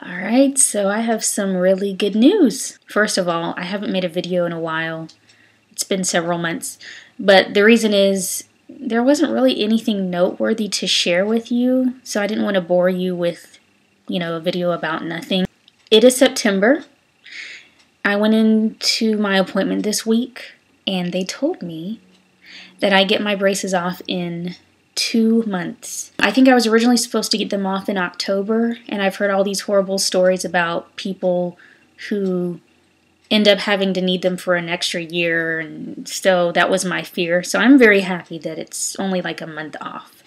Alright, so I have some really good news. First of all, I haven't made a video in a while. It's been several months. But the reason is there wasn't really anything noteworthy to share with you, so I didn't want to bore you with, a video about nothing. It is September. I went into my appointment this week, and they told me that I get my braces off in 2 months. I think I was originally supposed to get them off in October, and I've heard all these horrible stories about people who end up having to need them for an extra year, and so that was my fear. So I'm very happy that it's only like a month off.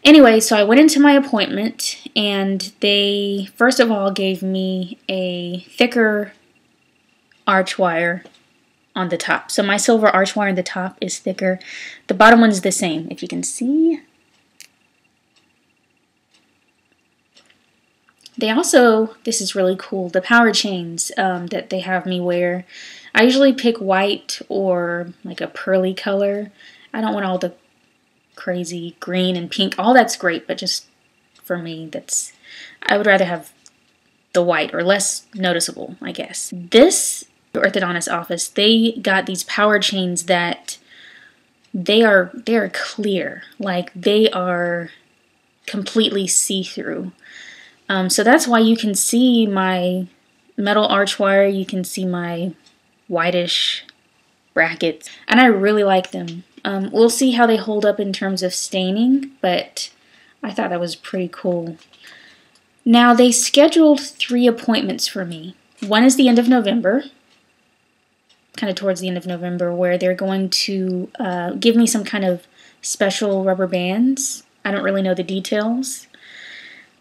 Anyway, so I went into my appointment, and they first of all gave me a thicker arch wire on the top. So my silver arch wire on the top is thicker. The bottom one's the same, if you can see. They also, this is really cool, the power chains that they have me wear. I usually pick white or like a pearly color. I don't want all the crazy green and pink. All that's great, but just for me, I would rather have the white or less noticeable, I guess. This orthodontist office, they got these power chains that they are clear, like they are completely see-through. So that's why you can see my metal arch wire, you can see my whitish brackets, and I really like them. We'll see how they hold up in terms of staining, but I thought that was pretty cool. Now, they scheduled 3 appointments for me. One is the end of November, kind of towards the end of November, where they're going to give me some kind of special rubber bands. I don't really know the details.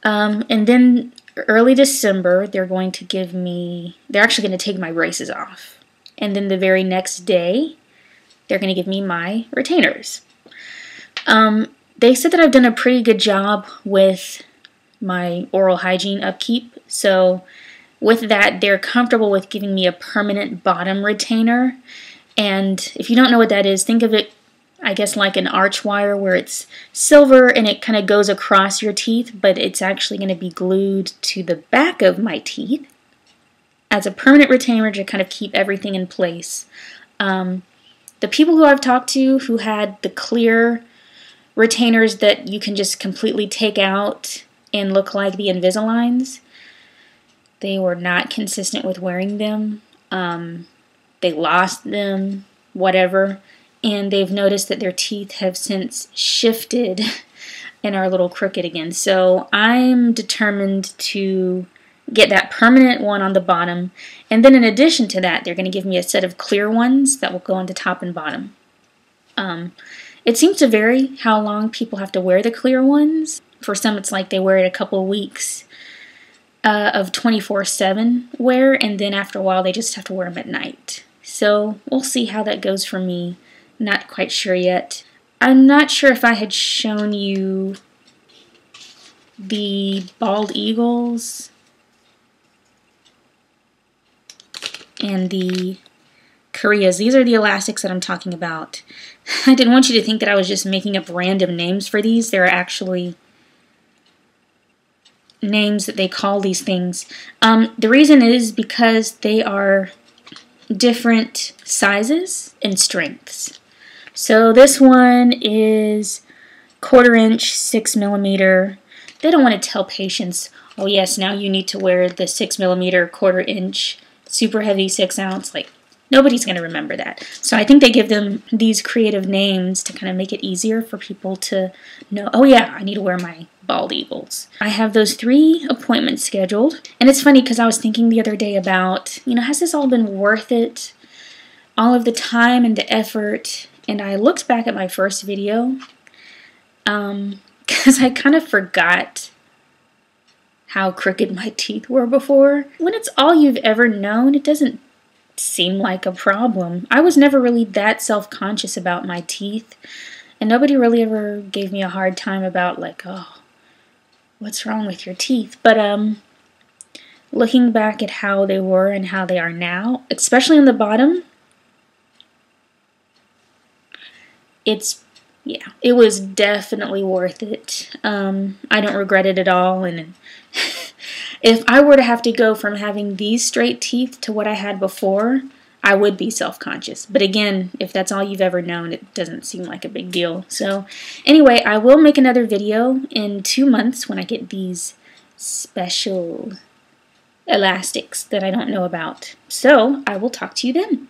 And then early December, they're actually going to take my braces off. And then the very next day, they're going to give me my retainers. They said that I've done a pretty good job with my oral hygiene upkeep. So with that, they're comfortable with giving me a permanent bottom retainer. And if you don't know what that is, think of it, I guess, like an arch wire where it's silver and it kind of goes across your teeth, but it's actually going to be glued to the back of my teeth as a permanent retainer to kind of keep everything in place. The people who I've talked to who had the clear retainers that you can just completely take out and look like the Invisaligns, they were not consistent with wearing them. They lost them, whatever. And they've noticed that their teeth have since shifted and are a little crooked again. So I'm determined to get that permanent one on the bottom. And then in addition to that, they're going to give me a set of clear ones that will go on the top and bottom. It seems to vary how long people have to wear the clear ones. For some, it's like they wear it a couple of weeks of 24/7 wear, and then after a while, they just have to wear them at night. So we'll see how that goes for me. Not quite sure yet. I'm not sure if I had shown you the bald eagles and the Koreas. These are the elastics that I'm talking about. I didn't want you to think that I was just making up random names for these. There are actually names that they call these things. The reason is because they are different sizes and strengths. So this one is 1/4 inch, 6 millimeter. They don't want to tell patients, oh yes, now you need to wear the 6 millimeter, 1/4 inch, super heavy 6 ounce. Like, nobody's going to remember that. So I think they give them these creative names to kind of make it easier for people to know, oh yeah, I need to wear my bald eagles. I have those 3 appointments scheduled. And it's funny because I was thinking the other day about, has this all been worth it? All of the time and the effort. And I looked back at my first video because I kind of forgot how crooked my teeth were before. When it's all you've ever known, it doesn't seem like a problem. I was never really that self-conscious about my teeth, and nobody really ever gave me a hard time about, like, oh, what's wrong with your teeth? But looking back at how they were and how they are now, especially on the bottom, it was definitely worth it. I don't regret it at all, and If I were to have to go from having these straight teeth to what I had before, I would be self-conscious. But again, if that's all you've ever known, it doesn't seem like a big deal. So anyway, I will make another video in 2 months when I get these special elastics that I don't know about. So I will talk to you then.